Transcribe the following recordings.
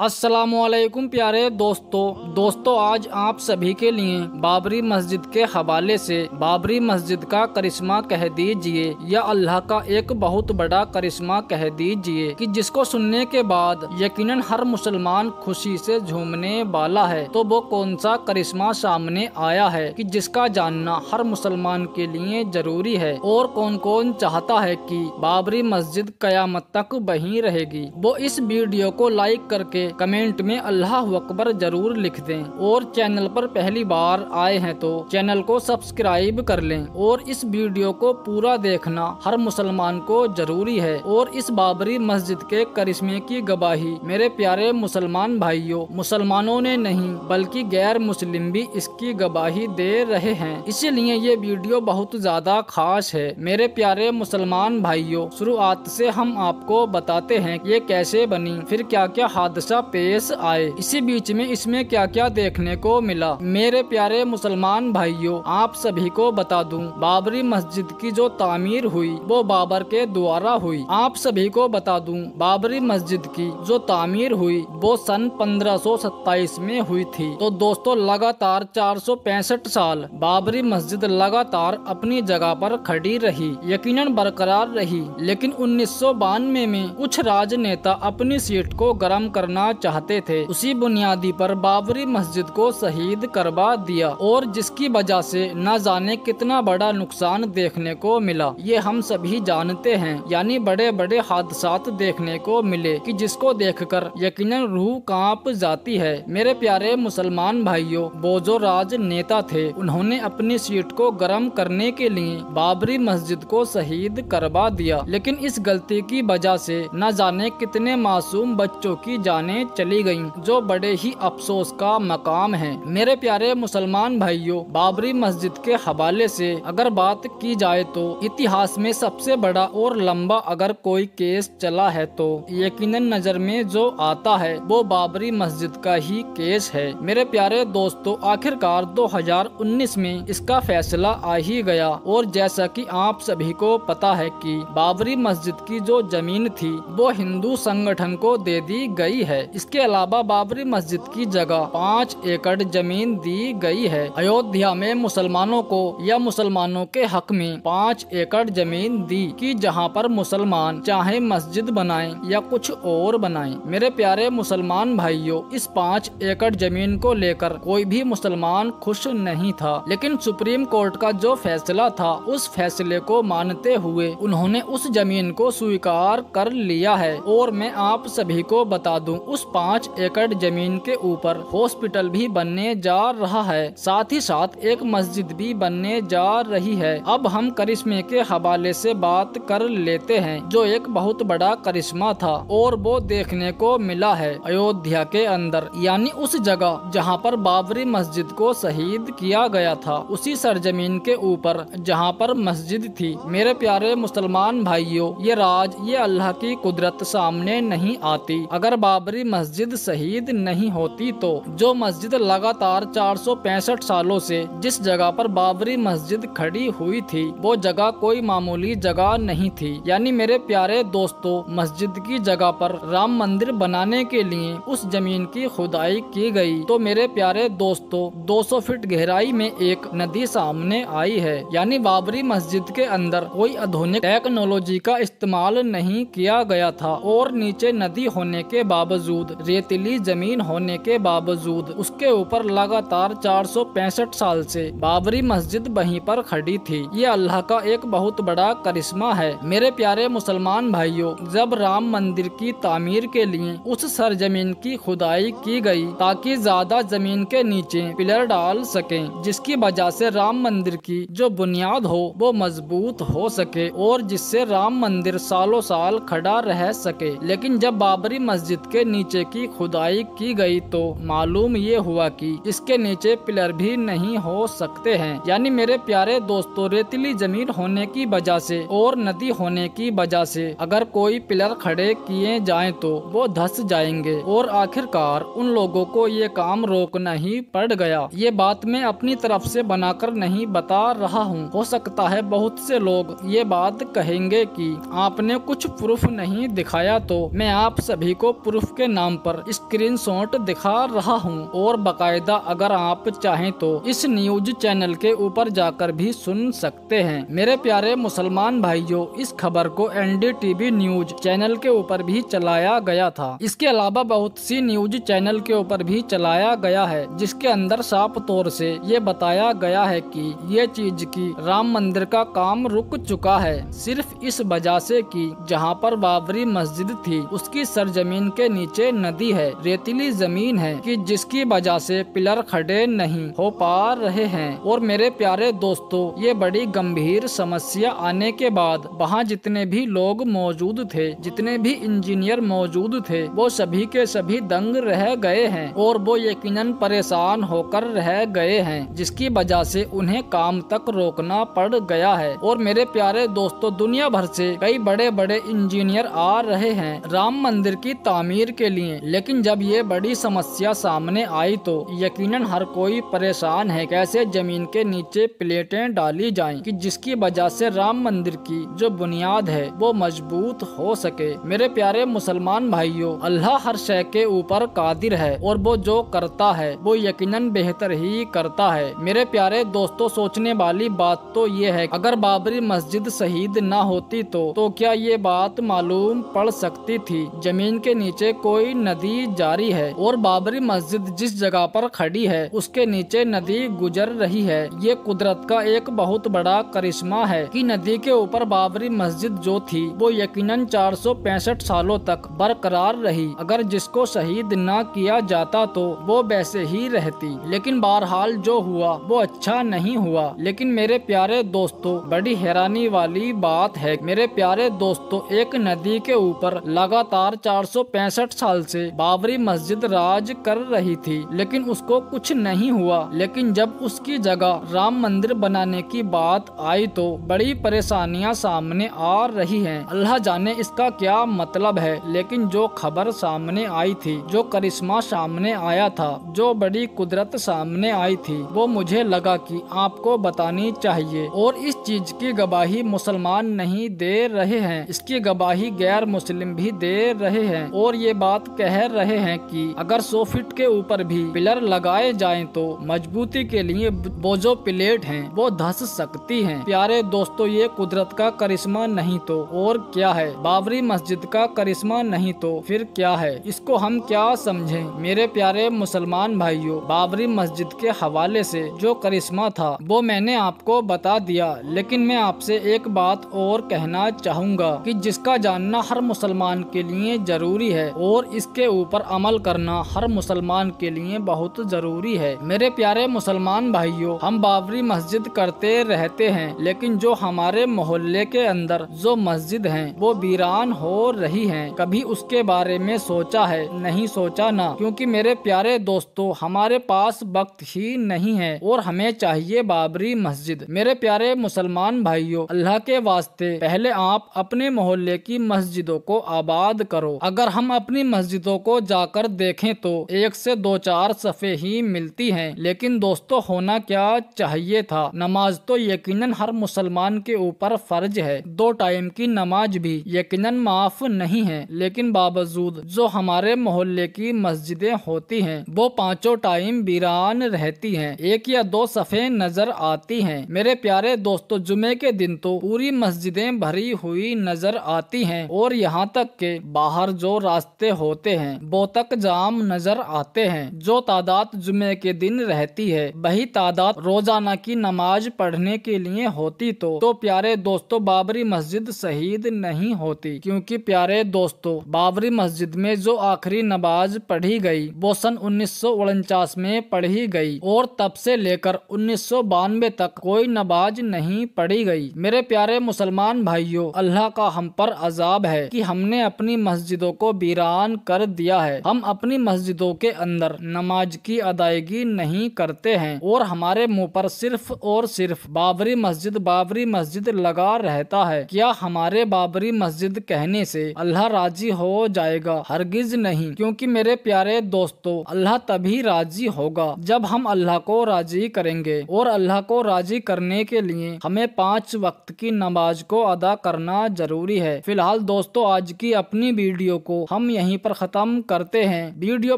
अस्सलामुअलैकुम प्यारे दोस्तों आज आप सभी के लिए बाबरी मस्जिद के हवाले से बाबरी मस्जिद का करिश्मा कह दीजिए या अल्लाह का एक बहुत बड़ा करिश्मा कह दीजिए कि जिसको सुनने के बाद यकीनन हर मुसलमान खुशी से झूमने वाला है। तो वो कौन सा करिश्मा सामने आया है कि जिसका जानना हर मुसलमान के लिए जरूरी है और कौन कौन चाहता है कि बाबरी मस्जिद कयामत तक वहीं रहेगी, वो इस वीडियो को लाइक करके कमेंट में अल्लाह अकबर जरूर लिख दें और चैनल पर पहली बार आए हैं तो चैनल को सब्सक्राइब कर लें और इस वीडियो को पूरा देखना हर मुसलमान को जरूरी है। और इस बाबरी मस्जिद के करिश्मे की गवाही मेरे प्यारे मुसलमान भाइयों, मुसलमानों ने नहीं बल्कि गैर मुस्लिम भी इसकी गवाही दे रहे हैं, इसीलिए ये वीडियो बहुत ज्यादा खास है। मेरे प्यारे मुसलमान भाइयों, शुरुआत से हम आपको बताते हैं ये कैसे बनी, फिर क्या क्या हादसा पेश आए, इसी बीच में इसमें क्या क्या देखने को मिला। मेरे प्यारे मुसलमान भाइयों, आप सभी को बता दूं, बाबरी मस्जिद की जो तामीर हुई वो बाबर के द्वारा हुई। आप सभी को बता दूं, बाबरी मस्जिद की जो तामीर हुई वो सन 1527 में हुई थी। तो दोस्तों लगातार 465 साल बाबरी मस्जिद लगातार अपनी जगह पर खड़ी रही, यकीनन बरकरार रही। लेकिन 1992 में कुछ राजनेता अपनी सीट को गर्म करना चाहते थे, उसी बुनियादी पर बाबरी मस्जिद को शहीद करवा दिया और जिसकी वजह से न जाने कितना बड़ा नुकसान देखने को मिला, ये हम सभी जानते हैं। यानी बड़े बड़े हादसात देखने को मिले कि जिसको देखकर यकीनन रूह कांप जाती है। मेरे प्यारे मुसलमान भाइयों, वो जो राजनेता थे उन्होंने अपनी सीट को गर्म करने के लिए बाबरी मस्जिद को शहीद करवा दिया, लेकिन इस गलती की वजह से न जाने कितने मासूम बच्चों की जानें चली गईं, जो बड़े ही अफसोस का मकाम है। मेरे प्यारे मुसलमान भाइयों, बाबरी मस्जिद के हवाले से अगर बात की जाए तो इतिहास में सबसे बड़ा और लंबा अगर कोई केस चला है तो यकीनन नजर में जो आता है वो बाबरी मस्जिद का ही केस है। मेरे प्यारे दोस्तों, आखिरकार 2019 में इसका फैसला आ ही गया और जैसा कि आप सभी को पता है कि बाबरी मस्जिद की जो जमीन थी वो हिंदू संगठन को दे दी गई है। इसके अलावा बाबरी मस्जिद की जगह 5 एकड़ जमीन दी गई है। अयोध्या में मुसलमानों को या मुसलमानों के हक में 5 एकड़ जमीन दी कि जहां पर मुसलमान चाहे मस्जिद बनाएं या कुछ और बनाएं। मेरे प्यारे मुसलमान भाइयों, इस 5 एकड़ जमीन को लेकर कोई भी मुसलमान खुश नहीं था, लेकिन सुप्रीम कोर्ट का जो फैसला था उस फैसले को मानते हुए उन्होंने उस जमीन को स्वीकार कर लिया है। और मैं आप सभी को बता दूं, उस 5 एकड़ जमीन के ऊपर हॉस्पिटल भी बनने जा रहा है, साथ ही साथ एक मस्जिद भी बनने जा रही है। अब हम करिश्मे के हवाले से बात कर लेते हैं, जो एक बहुत बड़ा करिश्मा था और वो देखने को मिला है अयोध्या के अंदर, यानी उस जगह जहां पर बाबरी मस्जिद को शहीद किया गया था, उसी सरजमीन के ऊपर जहां पर मस्जिद थी। मेरे प्यारे मुसलमान भाइयों, ये राज, ये अल्लाह की कुदरत सामने नहीं आती अगर बाबरी मस्जिद शहीद नहीं होती तो। जो मस्जिद लगातार 465 सालों से जिस जगह पर बाबरी मस्जिद खड़ी हुई थी वो जगह कोई मामूली जगह नहीं थी। यानी मेरे प्यारे दोस्तों, मस्जिद की जगह पर राम मंदिर बनाने के लिए उस जमीन की खुदाई की गई तो मेरे प्यारे दोस्तों 200 फीट गहराई में एक नदी सामने आई है। यानी बाबरी मस्जिद के अंदर कोई आधुनिक टेक्नोलॉजी का इस्तेमाल नहीं किया गया था और नीचे नदी होने के बावजूद, रेतीली जमीन होने के बावजूद उसके ऊपर लगातार 465 साल से बाबरी मस्जिद वहीं पर खड़ी थी। ये अल्लाह का एक बहुत बड़ा करिश्मा है। मेरे प्यारे मुसलमान भाइयों, जब राम मंदिर की तामीर के लिए उस सरजमीन की खुदाई की गई ताकि ज्यादा जमीन के नीचे पिलर डाल सकें, जिसकी वजह से राम मंदिर की जो बुनियाद हो वो मजबूत हो सके और जिससे राम मंदिर सालों साल खड़ा रह सके। लेकिन जब बाबरी मस्जिद के नीचे की खुदाई की गई तो मालूम ये हुआ कि इसके नीचे पिलर भी नहीं हो सकते हैं। यानी मेरे प्यारे दोस्तों, रेतीली जमीन होने की वजह से और नदी होने की वजह से अगर कोई पिलर खड़े किए जाएं तो वो धंस जाएंगे और आखिरकार उन लोगों को ये काम रोकना ही पड़ गया। ये बात मैं अपनी तरफ से बनाकर नहीं बता रहा हूँ। हो सकता है बहुत से लोग ये बात कहेंगे कि आपने कुछ प्रूफ नहीं दिखाया, तो मैं आप सभी को प्रूफ के नाम पर स्क्रीनशॉट दिखा रहा हूँ और बकायदा अगर आप चाहें तो इस न्यूज चैनल के ऊपर जाकर भी सुन सकते हैं। मेरे प्यारे मुसलमान भाइयों, इस खबर को NDTV न्यूज चैनल के ऊपर भी चलाया गया था। इसके अलावा बहुत सी न्यूज चैनल के ऊपर भी चलाया गया है, जिसके अंदर साफ तौर से ये बताया गया है कि ये चीज की राम मंदिर का काम रुक चुका है, सिर्फ इस वजह से कि जहाँ पर बाबरी मस्जिद थी उसकी सरजमीन के नीचे नदी है, रेतीली जमीन है, कि जिसकी वजह से पिलर खड़े नहीं हो पा रहे हैं। और मेरे प्यारे दोस्तों, ये बड़ी गंभीर समस्या आने के बाद वहाँ जितने भी लोग मौजूद थे, जितने भी इंजीनियर मौजूद थे, वो सभी के सभी दंग रह गए हैं और वो यकीनन परेशान होकर रह गए हैं, जिसकी वजह से उन्हें काम तक रोकना पड़ गया है। और मेरे प्यारे दोस्तों, दुनिया भर से कई बड़े बड़े इंजीनियर आ रहे हैं राम मंदिर की तामीर के लिए, लेकिन जब ये बड़ी समस्या सामने आई तो यकीनन हर कोई परेशान है कैसे जमीन के नीचे प्लेटें डाली जाएं कि जिसकी वजह से राम मंदिर की जो बुनियाद है वो मजबूत हो सके। मेरे प्यारे मुसलमान भाइयों, अल्लाह हर शय के ऊपर कादिर है और वो जो करता है वो यकीनन बेहतर ही करता है। मेरे प्यारे दोस्तों, सोचने वाली बात तो ये है, अगर बाबरी मस्जिद शहीद ना होती तो क्या ये बात मालूम पड़ सकती थी जमीन के नीचे कोई नदी जारी है और बाबरी मस्जिद जिस जगह पर खड़ी है उसके नीचे नदी गुजर रही है। ये कुदरत का एक बहुत बड़ा करिश्मा है कि नदी के ऊपर बाबरी मस्जिद जो थी वो यकीनन 465 सालों तक बरकरार रही। अगर जिसको शहीद ना किया जाता तो वो वैसे ही रहती, लेकिन बहरहाल जो हुआ वो अच्छा नहीं हुआ। लेकिन मेरे प्यारे दोस्तों, बड़ी हैरानी वाली बात है मेरे प्यारे दोस्तों, एक नदी के ऊपर लगातार 465 साल से बाबरी मस्जिद राज कर रही थी, लेकिन उसको कुछ नहीं हुआ। लेकिन जब उसकी जगह राम मंदिर बनाने की बात आई तो बड़ी परेशानियां सामने आ रही हैं। अल्लाह जाने इसका क्या मतलब है, लेकिन जो खबर सामने आई थी, जो करिश्मा सामने आया था, जो बड़ी कुदरत सामने आई थी, वो मुझे लगा कि आपको बतानी चाहिए। और इस चीज की गवाही मुसलमान नहीं दे रहे हैं, इसकी गवाही गैर मुस्लिम भी दे रहे हैं और ये बात कह रहे हैं कि अगर 100 फीट के ऊपर भी पिलर लगाए जाएं तो मजबूती के लिए वो जो प्लेट हैं वो धंस सकती हैं। प्यारे दोस्तों, ये कुदरत का करिश्मा नहीं तो और क्या है, बाबरी मस्जिद का करिश्मा नहीं तो फिर क्या है, इसको हम क्या समझें। मेरे प्यारे मुसलमान भाइयों, बाबरी मस्जिद के हवाले से जो करिश्मा था वो मैंने आपको बता दिया, लेकिन मैं आपसे एक बात और कहना चाहूँगा कि जिसका जानना हर मुसलमान के लिए जरूरी है और इसके ऊपर अमल करना हर मुसलमान के लिए बहुत जरूरी है। मेरे प्यारे मुसलमान भाइयों, हम बाबरी मस्जिद करते रहते हैं, लेकिन जो हमारे मोहल्ले के अंदर जो मस्जिद हैं वो वीरान हो रही हैं, कभी उसके बारे में सोचा है? नहीं सोचा ना, क्योंकि मेरे प्यारे दोस्तों, हमारे पास वक्त ही नहीं है और हमें चाहिए बाबरी मस्जिद। मेरे प्यारे मुसलमान भाइयों, अल्लाह के वास्ते पहले आप अपने मोहल्ले की मस्जिदों को आबाद करो। अगर हम अपनी मस्जिदों को जाकर देखें तो 1 से 2-4 सफ़े ही मिलती हैं, लेकिन दोस्तों होना क्या चाहिए था, नमाज तो यकीनन हर मुसलमान के ऊपर फर्ज है। 2 टाइम की नमाज भी यकीनन माफ नहीं है, लेकिन बावजूद जो हमारे मोहल्ले की मस्जिदें होती हैं वो 5 टाइम वीरान रहती हैं, 1 या 2 सफ़े नजर आती हैं। मेरे प्यारे दोस्तों, जुमे के दिन तो पूरी मस्जिदें भरी हुई नजर आती हैं और यहाँ तक के बाहर जो रास्ते होते हैं वो तक जाम नजर आते हैं। जो तादाद जुमे के दिन रहती है वही तादाद रोजाना की नमाज पढ़ने के लिए होती तो प्यारे दोस्तों बाबरी मस्जिद शहीद नहीं होती, क्योंकि प्यारे दोस्तों बाबरी मस्जिद में जो आखिरी नमाज पढ़ी गई वो सन 1949 में पढ़ी गई और तब से लेकर 1992 तक कोई नमाज नहीं पढ़ी गई। मेरे प्यारे मुसलमान भाइयों, अल्लाह का हम पर अजाब है कि हमने अपनी मस्जिदों को वीरान कर दिया है। हम अपनी मस्जिदों के अंदर नमाज की अदायगी नहीं करते हैं और हमारे मुंह पर सिर्फ और सिर्फ बाबरी मस्जिद लगा रहता है। क्या हमारे बाबरी मस्जिद कहने से अल्लाह राजी हो जाएगा? हरगिज नहीं, क्योंकि मेरे प्यारे दोस्तों अल्लाह तभी राजी होगा जब हम अल्लाह को राजी करेंगे और अल्लाह को राजी करने के लिए हमें 5 वक्त की नमाज को अदा करना जरूरी है। फिलहाल दोस्तों, आज की अपनी वीडियो को हम यहीं पर खत्म करते हैं। वीडियो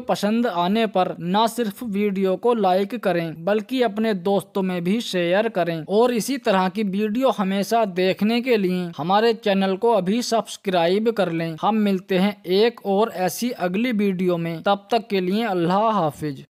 पसंद आने पर न सिर्फ वीडियो को लाइक करें बल्कि अपने दोस्तों में भी शेयर करें, और इसी तरह की वीडियो हमेशा देखने के लिए हमारे चैनल को अभी सब्सक्राइब कर लें। हम मिलते हैं एक और ऐसी अगली वीडियो में, तब तक के लिए अल्लाह हाफिज।